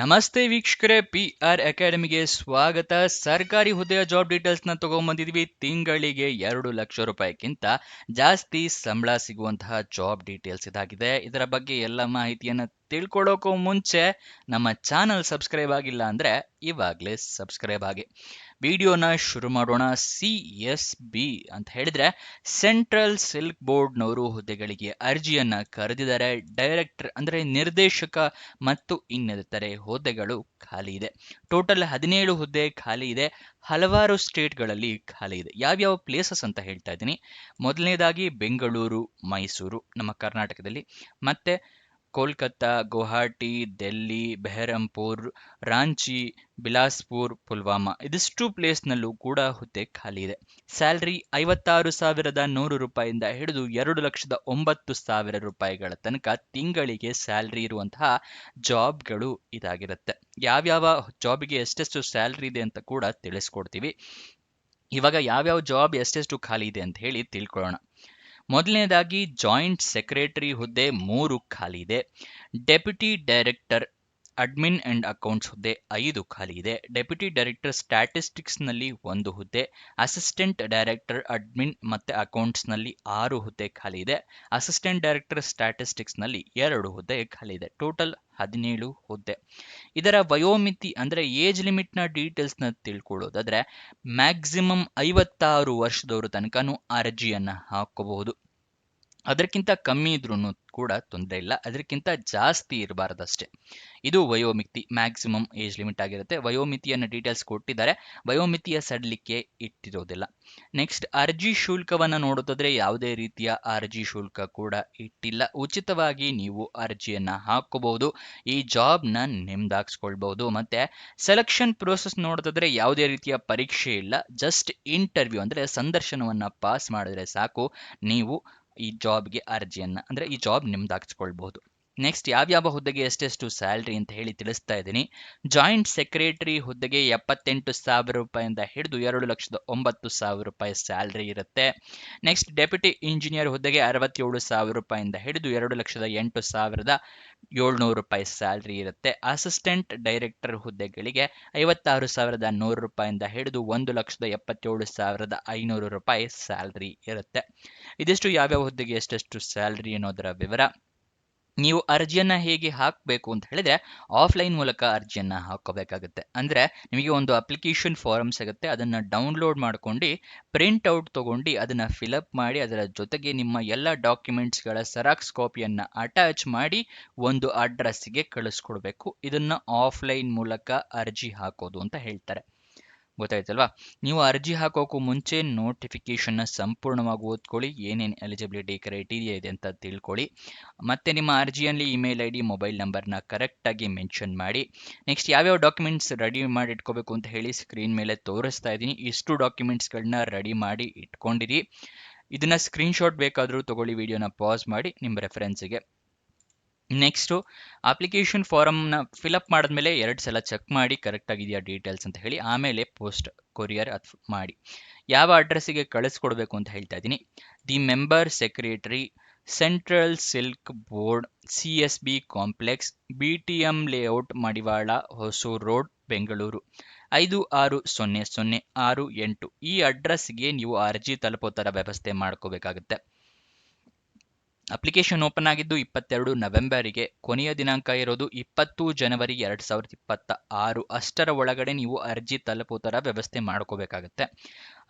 ನಮಸ್ತೆ ವೀಕ್ಷಕರೇ, PR ಅಕಾಡೆಮಿಗೆ ಸ್ವಾಗತ. ಸರ್ಕಾರಿ ಹುದ್ದೆಯ ಜಾಬ್ ಡೀಟೇಲ್ಸ್ನ ತಗೊಂಡ್ಬಂದಿದ್ವಿ. ತಿಂಗಳಿಗೆ 2 ಲಕ್ಷ ರೂಪಾಯಿಗಿಂತ ಜಾಸ್ತಿ ಸಂಬಳ ಸಿಗುವಂತಹ ಜಾಬ್ ಡೀಟೇಲ್ಸ್ ಇದಾಗಿದೆ. ಇದರ ಬಗ್ಗೆ ಎಲ್ಲ ಮಾಹಿತಿಯನ್ನು ತಿಳ್ಕೊಳ್ಳೋಕ್ಕೂ ಮುಂಚೆ ನಮ್ಮ ಚಾನಲ್ ಸಬ್ಸ್ಕ್ರೈಬ್ ಆಗಿಲ್ಲ ಅಂದರೆ ಇವಾಗಲೇ ಸಬ್ಸ್ಕ್ರೈಬ್ ಆಗಿ. ವಿಡಿಯೋನ ಶುರು ಮಾಡೋಣ. CSB ಅಂತ ಹೇಳಿದ್ರೆ ಸೆಂಟ್ರಲ್ ಸಿಲ್ಕ್ ಬೋರ್ಡ್ನವರು ಹುದ್ದೆಗಳಿಗೆ ಅರ್ಜಿಯನ್ನ ಕರೆದಿದ್ದಾರೆ. ಡೈರೆಕ್ಟರ್ ಅಂದರೆ ನಿರ್ದೇಶಕ ಮತ್ತು ಇನ್ನಿತರೆ ಹುದ್ದೆಗಳು ಖಾಲಿ ಇದೆ. ಟೋಟಲ್ 17 ಹುದ್ದೆ ಖಾಲಿ ಇದೆ. ಹಲವಾರು ಸ್ಟೇಟ್ಗಳಲ್ಲಿ ಖಾಲಿ ಇದೆ. ಯಾವ್ಯಾವ ಪ್ಲೇಸಸ್ ಅಂತ ಹೇಳ್ತಾ ಇದ್ದೀನಿ. ಮೊದಲನೇದಾಗಿ ಬೆಂಗಳೂರು, ಮೈಸೂರು ನಮ್ಮ ಕರ್ನಾಟಕದಲ್ಲಿ, ಮತ್ತೆ ಕೋಲ್ಕತ್ತಾ, ಗುವಾಹಟಿ, ಡೆಲ್ಲಿ, ಬೆಹರಂಪುರ್, ರಾಂಚಿ, ಬಿಲಾಸ್ಪುರ್, ಪುಲ್ವಾಮಾ ಇದಿಷ್ಟು ಪ್ಲೇಸ್ನಲ್ಲೂ ಕೂಡ ಹುದ್ದೆ ಖಾಲಿ ಇದೆ. ಸ್ಯಾಲ್ರಿ 56,100 ರೂಪಾಯಿಂದ ಹಿಡಿದು 2,09,000 ತನಕ ತಿಂಗಳಿಗೆ ಸ್ಯಾಲ್ರಿ ಇರುವಂತಹ ಜಾಬ್ಗಳು ಇದಾಗಿರುತ್ತೆ. ಯಾವ್ಯಾವ ಜಾಬ್ಗೆ ಎಷ್ಟೆಷ್ಟು ಸ್ಯಾಲ್ರಿ ಇದೆ ಅಂತ ಕೂಡ ತಿಳಿಸ್ಕೊಡ್ತೀವಿ. ಇವಾಗ ಯಾವ್ಯಾವ ಜಾಬ್ ಎಷ್ಟೆಷ್ಟು ಖಾಲಿ ಇದೆ ಅಂತ ಹೇಳಿ ತಿಳ್ಕೊಳ್ಳೋಣ. ಮೊದಲನೇದಾಗಿ ಜಾಯಿಂಟ್ ಸೆಕ್ರೆಟರಿ ಹುದ್ದೆ 3 ಖಾಲಿ ಇದೆ. Deputy director admin and accounts ಹುದ್ದೆ 5 ಖಾಲಿ ಇದೆ. ಡೆಪ್ಯೂಟಿ ಡೈರೆಕ್ಟರ್ ಸ್ಟ್ಯಾಟಿಸ್ಟಿಕ್ಸ್ ನಲ್ಲಿ 1 ಹುದ್ದೆ. ಅಸಿಸ್ಟೆಂಟ್ ಡೈರೆಕ್ಟರ್ ಅಡ್ಮಿನ್ ಮತ್ತೆ ಅಕೌಂಟ್ಸ್ ನಲ್ಲಿ 6 ಹುದ್ದೆ ಖಾಲಿ ಇದೆ. ಅಸಿಸ್ಟೆಂಟ್ ಡೈರೆಕ್ಟರ್ ಸ್ಟ್ಯಾಟಿಸ್ಟಿಕ್ಸ್ ನಲ್ಲಿ 2 ಹುದ್ದೆ ಖಾಲಿ ಇದೆ. ಟೋಟಲ್ 17 ಹುದ್ದೆ. ಇದರ ವಯೋಮಿತಿ ಅಂದ್ರೆ ಏಜ್ ಲಿಮಿಟ್ ನ ಡೀಟೇಲ್ಸ್ ನ ತಿಳ್ಕೊಳ್ಳೋದಾದ್ರೆ ಮ್ಯಾಕ್ಸಿಮಮ್ 56 ವರ್ಷದವರು ತನಕನೂ ಅರ್ಜಿಯನ್ನ ಹಾಕಬಹುದು. ಅದಕ್ಕಿಂತ ಕಮ್ಮಿ ಇದ್ರೂ ಕೂಡ ತೊಂದರೆ ಇಲ್ಲ, ಅದಕ್ಕಿಂತ ಜಾಸ್ತಿ ಇರಬಾರ್ದಷ್ಟೇ. ಇದು ವಯೋಮಿತಿ, ಮ್ಯಾಕ್ಸಿಮಮ್ ಏಜ್ ಲಿಮಿಟ್ ಆಗಿರುತ್ತೆ. ವಯೋಮಿತಿಯನ್ನು ಡೀಟೇಲ್ಸ್ ಕೊಟ್ಟಿದ್ದಾರೆ, ವಯೋಮಿತಿಯ ಸಡಿಲಿಕೆ ಇಟ್ಟಿರೋದಿಲ್ಲ. ನೆಕ್ಸ್ಟ್ ಅರ್ಜಿ ಶುಲ್ಕವನ್ನು ನೋಡೋದಾದ್ರೆ ಯಾವುದೇ ರೀತಿಯ ಅರ್ಜಿ ಶುಲ್ಕ ಕೂಡ ಇಟ್ಟಿಲ್ಲ. ಉಚಿತವಾಗಿ ನೀವು ಅರ್ಜಿಯನ್ನ ಹಾಕೋಬಹುದು, ಈ ಜಾಬ್ನ ನಿಮ್ದಾಗಿಸ್ಕೊಳ್ಬಹುದು. ಮತ್ತೆ ಸೆಲೆಕ್ಷನ್ ಪ್ರೋಸೆಸ್ ನೋಡೋದಾದ್ರೆ ಯಾವುದೇ ರೀತಿಯ ಪರೀಕ್ಷೆ ಇಲ್ಲ, ಜಸ್ಟ್ ಇಂಟರ್ವ್ಯೂ ಅಂದ್ರೆ ಸಂದರ್ಶನವನ್ನ ಪಾಸ್ ಮಾಡಿದ್ರೆ ಸಾಕು, ನೀವು ಈ ಜಾಬ್ಗೆ ಅರ್ಜಿಯನ್ನ ಅಂದ್ರೆ ಈ ಜಾಬ್ ನಿಮ್ದಾಗಿಸ್ಕೊಳ್ಬಹುದು. ನೆಕ್ಸ್ಟ್ ಯಾವ್ಯಾವ ಹುದ್ದೆಗೆ ಎಷ್ಟೆಷ್ಟು ಸ್ಯಾಲ್ರಿ ಅಂತ ಹೇಳಿ ತಿಳಿಸ್ತಾ ಇದ್ದೀನಿ. ಜಾಯಿಂಟ್ ಸೆಕ್ರೆಟರಿ ಹುದ್ದೆಗೆ 78,000 ರೂಪಾಯಿಂದ ಹಿಡಿದು 2,09,000 ರೂಪಾಯಿ ಸ್ಯಾಲ್ರಿ ಇರುತ್ತೆ. ನೆಕ್ಸ್ಟ್ ಡೆಪ್ಯೂಟಿ ಇಂಜಿನಿಯರ್ ಹುದ್ದೆಗೆ 67,000 ರೂಪಾಯಿಂದ ಹಿಡಿದು 2,08,700 ರೂಪಾಯಿ ಸ್ಯಾಲ್ರಿ ಇರುತ್ತೆ. ಅಸಿಸ್ಟೆಂಟ್ ಡೈರೆಕ್ಟರ್ ಹುದ್ದೆಗಳಿಗೆ 56,100 ರೂಪಾಯಿಂದ ಹಿಡಿದು 1,77,500 ರೂಪಾಯಿ ಸ್ಯಾಲ್ರಿ ಇರುತ್ತೆ. ಇದಿಷ್ಟು ಯಾವ್ಯಾವ ಹುದ್ದೆಗೆ ಎಷ್ಟೆಷ್ಟು ಸ್ಯಾಲ್ರಿ ಅನ್ನೋದರ ವಿವರ. ನೀವು ಅರ್ಜಿಯನ್ನ ಹೇಗೆ ಹಾಕಬೇಕು ಅಂತ ಹೇಳಿದ್ರೆ ಆಫ್ಲೈನ್ ಮೂಲಕ ಅರ್ಜಿಯನ್ನ ಹಾಕೋಬೇಕಾಗುತ್ತೆ. ಅಂದ್ರೆ ನಿಮಗೆ ಒಂದು ಅಪ್ಲಿಕೇಶನ್ ಫಾರಮ್ ಸಿಗುತ್ತೆ, ಅದನ್ನ ಡೌನ್ಲೋಡ್ ಮಾಡ್ಕೊಂಡು ಪ್ರಿಂಟ್ ಔಟ್ ತಗೊಂಡು ಅದನ್ನ ಫಿಲಪ್ ಮಾಡಿ ಅದರ ಜೊತೆಗೆ ನಿಮ್ಮ ಎಲ್ಲ ಡಾಕ್ಯುಮೆಂಟ್ಸ್ಗಳ ಸೆರಾಕ್ಸ್ ಕಾಪಿಯನ್ನ ಅಟ್ಯಾಚ್ ಮಾಡಿ ಒಂದು ಅಡ್ರೆಸ್ಗೆ ಕಳಿಸ್ಕೊಡ್ಬೇಕು. ಇದನ್ನ ಆಫ್ಲೈನ್ ಮೂಲಕ ಅರ್ಜಿ ಹಾಕೋದು ಅಂತ ಹೇಳ್ತಾರೆ. ಗೊತ್ತಾಯ್ತಲ್ವಾ? ನೀವು ಅರ್ಜಿ ಹಾಕೋಕ್ಕೂ ಮುಂಚೆ ನೋಟಿಫಿಕೇಶನ್ನ ಸಂಪೂರ್ಣವಾಗಿ ಓದ್ಕೊಳ್ಳಿ, ಏನೇನು ಎಲಿಜಿಬಿಲಿಟಿ ಕ್ರೈಟೀರಿಯಾ ಇದೆ ಅಂತ ತಿಳ್ಕೊಳ್ಳಿ. ಮತ್ತೆ ನಿಮ್ಮ ಅರ್ಜಿಯಲ್ಲಿ ಇಮೇಲ್ ID, ಮೊಬೈಲ್ ನಂಬರ್ನ ಕರೆಕ್ಟಾಗಿ ಮೆನ್ಷನ್ ಮಾಡಿ. ನೆಕ್ಸ್ಟ್ ಯಾವ್ಯಾವ ಡಾಕ್ಯುಮೆಂಟ್ಸ್ ರೆಡಿ ಮಾಡಿ ಇಟ್ಕೋಬೇಕು ಅಂತ ಹೇಳಿ ಸ್ಕ್ರೀನ್ ಮೇಲೆ ತೋರಿಸ್ತಾ ಇದ್ದೀನಿ. ಇಷ್ಟು ಡಾಕ್ಯುಮೆಂಟ್ಸ್ಗಳನ್ನ ರೆಡಿ ಮಾಡಿ ಇಟ್ಕೊಂಡಿರಿ. ಇದನ್ನ ಸ್ಕ್ರೀನ್ಶಾಟ್ ಬೇಕಾದರೂ ತಗೊಳ್ಳಿ, ವಿಡಿಯೋನ ಪಾಸ್ ಮಾಡಿ ನಿಮ್ಮ ರೆಫರೆನ್ಸಿಗೆ. ನೆಕ್ಸ್ಟು ಅಪ್ಲಿಕೇಶನ್ ಫಾರಮ್ನ ಫಿಲಪ್ ಮಾಡಿದ್ಮೇಲೆ 2 ಸಲ ಚೆಕ್ ಮಾಡಿ ಕರೆಕ್ಟ್ ಆಗಿದೆಯಾ ಡೀಟೇಲ್ಸ್ ಅಂತ ಹೇಳಿ, ಆಮೇಲೆ ಪೋಸ್ಟ್ ಕೊರಿಯರ್ ಮಾಡಿ. ಯಾವ ಅಡ್ರೆಸ್ಸಿಗೆ ಕಳಿಸ್ಕೊಡ್ಬೇಕು ಅಂತ ಹೇಳ್ತಾ ಇದ್ದೀನಿ. The member secretary, central silk board, CSB complex, BTM layout, Madiwala, Hosur road, Bengaluru 560068. ಈ ಅಡ್ರೆಸ್ಗೆ ನೀವು ಅರ್ಜಿ ತಲುಪೋ ಥರ ವ್ಯವಸ್ಥೆ ಮಾಡ್ಕೋಬೇಕಾಗುತ್ತೆ. ಅಪ್ಲಿಕೇಶನ್ ಓಪನ್ ಆಗಿದ್ದು 22 ನವೆಂಬರಿಗೆ, ಕೊನೆಯ ದಿನಾಂಕ ಇರೋದು 20 ಜನವರಿ 2026. ಅಷ್ಟರ ಒಳಗಡೆ ನೀವು ಅರ್ಜಿ ತಲುಪೋ ಥರ ವ್ಯವಸ್ಥೆ ಮಾಡ್ಕೋಬೇಕಾಗತ್ತೆ.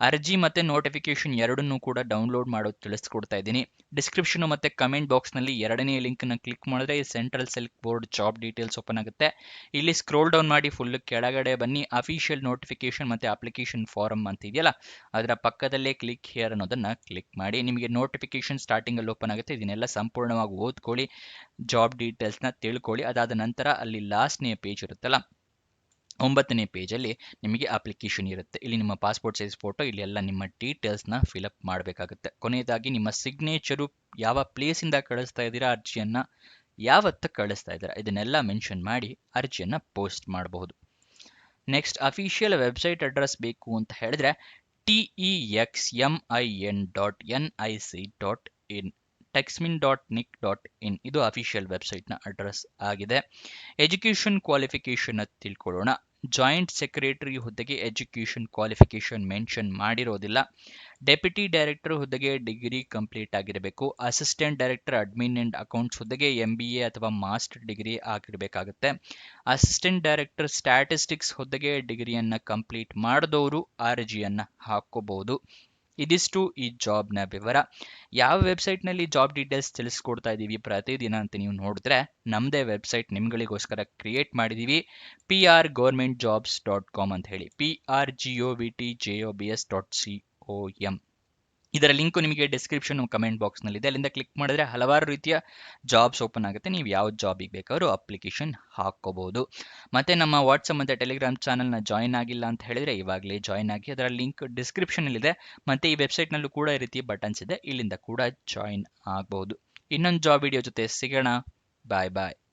ಅರ್ಜಿ ಮತ್ತೆ ನೋಟಿಫಿಕೇಶನ್ ಎರಡನ್ನೂ ಕೂಡ ಡೌನ್ಲೋಡ್ ಮಾಡೋದು ತಿಳಿಸ್ಕೊಡ್ತಾ ಇದ್ದೀನಿ. ಡಿಸ್ಕ್ರಿಪ್ಷನ್ ಮತ್ತೆ ಕಮೆಂಟ್ ಬಾಕ್ಸ್ನಲ್ಲಿ 2ನೇ ಲಿಂಕ್ನ ಕ್ಲಿಕ್ ಮಾಡಿದ್ರೆ central silk board job details open ಆಗುತ್ತೆ. ಇಲ್ಲಿ ಸ್ಕ್ರೋಲ್ ಡೌನ್ ಮಾಡಿ ಫುಲ್ ಕೆಳಗಡೆ ಬನ್ನಿ, ಅಫಿಷಿಯಲ್ ನೋಟಿಫಿಕೇಶನ್ ಮತ್ತೆ ಅಪ್ಲಿಕೇಶನ್ ಫಾರಮ್ ಅಂತ ಇದೆಯಲ್ಲ ಅದರ ಪಕ್ಕದಲ್ಲೇ ಕ್ಲಿಕ್ ಹಿಯರ್ ಅನ್ನೋದನ್ನ ಕ್ಲಿಕ್ ಮಾಡಿ. ನಿಮಗೆ ನೋಟಿಫಿಕೇಶನ್ ಸ್ಟಾರ್ಟಿಂಗ್ ಅಲ್ಲಿ ಓಪನ್ ಆಗುತ್ತೆ. ಇದನ್ನೆಲ್ಲ ಸಂಪೂರ್ಣವಾಗಿ ಓದ್ಕೊಳ್ಳಿ, ಜಾಬ್ ಡೀಟೇಲ್ಸ್ನ ತಿಳ್ಕೊಳ್ಳಿ. ಅದಾದ ನಂತರ ಅಲ್ಲಿ ಲಾಸ್ಟ್ನೇ ಪೇಜ್ ಇರುತ್ತಲ್ಲ, 9ನೇ ಪೇಜಲ್ಲಿ ನಿಮಗೆ ಅಪ್ಲಿಕೇಶನ್ ಇರುತ್ತೆ. ಇಲ್ಲಿ ನಿಮ್ಮ ಪಾಸ್ಪೋರ್ಟ್ ಸೈಜ್ ಫೋಟೋ, ಇಲ್ಲಿ ಎಲ್ಲ ನಿಮ್ಮ ಡೀಟೇಲ್ಸ್ನ ಫಿಲಪ್ ಮಾಡಬೇಕಾಗುತ್ತೆ. ಕೊನೆಯದಾಗಿ ನಿಮ್ಮ ಸಿಗ್ನೇಚರು, ಯಾವ ಪ್ಲೇಸಿಂದ ಕಳಿಸ್ತಾ ಇದ್ದೀರಾ ಅರ್ಜಿಯನ್ನು, ಯಾವತ್ತು ಕಳಿಸ್ತಾ ಇದ್ದೀರಾ, ಇದನ್ನೆಲ್ಲ ಮೆನ್ಷನ್ ಮಾಡಿ ಅರ್ಜಿಯನ್ನು ಪೋಸ್ಟ್ ಮಾಡಬಹುದು. ನೆಕ್ಸ್ಟ್ ಅಫಿಷಿಯಲ್ ವೆಬ್ಸೈಟ್ ಅಡ್ರೆಸ್ ಬೇಕು ಅಂತ ಹೇಳಿದ್ರೆ TEXMIN.nic.in techsmin.nic.in ಇದು ಅಫಿಷಿಯಲ್ ವೆಬ್ಸೈಟ್ನ ಅಡ್ರೆಸ್ ಆಗಿದೆ. ಎಜುಕೇಷನ್ ಕ್ವಾಲಿಫಿಕೇಷನ್ ತಿಳ್ಕೊಳ್ಳೋಣ. ಜಾಯಿಂಟ್ ಸೆಕ್ರೆಟರಿ ಹುದ್ದೆಗೆ ಎಜುಕೇಷನ್ ಕ್ವಾಲಿಫಿಕೇಷನ್ ಮೆನ್ಷನ್ ಮಾಡಿರೋದಿಲ್ಲ. ಡೆಪ್ಯೂಟಿ ಡೈರೆಕ್ಟರ್ ಹುದ್ದೆಗೆ ಡಿಗ್ರಿ ಕಂಪ್ಲೀಟ್ ಆಗಿರಬೇಕು. Assistant director admin and accounts ಹುದ್ದೆಗೆ MBA ಅಥವಾ ಮಾಸ್ಟರ್ ಡಿಗ್ರಿ ಆಗಿರಬೇಕಾಗುತ್ತೆ. ಅಸಿಸ್ಟೆಂಟ್ ಡೈರೆಕ್ಟರ್ ಸ್ಟ್ಯಾಟಿಸ್ಟಿಕ್ಸ್ ಹುದ್ದೆಗೆ ಡಿಗ್ರಿಯನ್ನ ಕಂಪ್ಲೀಟ್ ಮಾಡಿದವರು ಅರ್ಜಿಯನ್ನ ಹಾಕೋಬಹುದು. ಇದಿಷ್ಟು ಈ ಜಾಬ್ನ ವಿವರ. ಯಾವ ವೆಬ್ಸೈಟ್ನಲ್ಲಿ ಜಾಬ್ ಡೀಟೇಲ್ಸ್ ತಿಳಿಸ್ಕೊಡ್ತಾ ಇದ್ದೀವಿ ಪ್ರತಿದಿನ ಅಂತ ನೀವು ನೋಡಿದ್ರೆ ನಮ್ಮದೇ ವೆಬ್ಸೈಟ್ ನಿಮ್ಗಳಿಗೋಸ್ಕರ ಕ್ರಿಯೇಟ್ ಮಾಡಿದ್ದೀವಿ, prgovernmentjobs.com ಅಂತ ಹೇಳಿ, prgovtjobs.com. ಇದರ ಲಿಂಕು ನಿಮಗೆ ಡಿಸ್ಕ್ರಿಪ್ಷನ್ ಕಮೆಂಟ್ ಬಾಕ್ಸ್ನಲ್ಲಿದೆ. ಅಲ್ಲಿಂದ ಕ್ಲಿಕ್ ಮಾಡಿದ್ರೆ ಹಲವಾರು ರೀತಿಯ ಜಾಬ್ಸ್ ಓಪನ್ ಆಗುತ್ತೆ. ನೀವು ಯಾವ ಜಾಬಿಗೆ ಬೇಕಾದ್ರೂ ಅಪ್ಲಿಕೇಶನ್ ಹಾಕೋಬಹುದು. ಮತ್ತೆ ನಮ್ಮ ವಾಟ್ಸಪ್ ಮತ್ತು ಟೆಲಿಗ್ರಾಮ್ ಚಾನಲ್ನ ಜಾಯಿನ್ ಆಗಿಲ್ಲ ಅಂತ ಹೇಳಿದ್ರೆ ಇವಾಗಲೇ ಜಾಯಿನ್ ಆಗಿ. ಅದರ ಲಿಂಕ್ ಡಿಸ್ಕ್ರಿಪ್ಷನಲ್ಲಿದೆ. ಮತ್ತೆ ಈ ವೆಬ್ಸೈಟ್ನಲ್ಲೂ ಕೂಡ ಈ ರೀತಿ ಬಟನ್ಸ್ ಇದೆ, ಇಲ್ಲಿಂದ ಕೂಡ ಜಾಯಿನ್ ಆಗಬಹುದು. ಇನ್ನೊಂದು ಜಾಬ್ ವಿಡಿಯೋ ಜೊತೆ ಸಿಗೋಣ. ಬಾಯ್ ಬಾಯ್.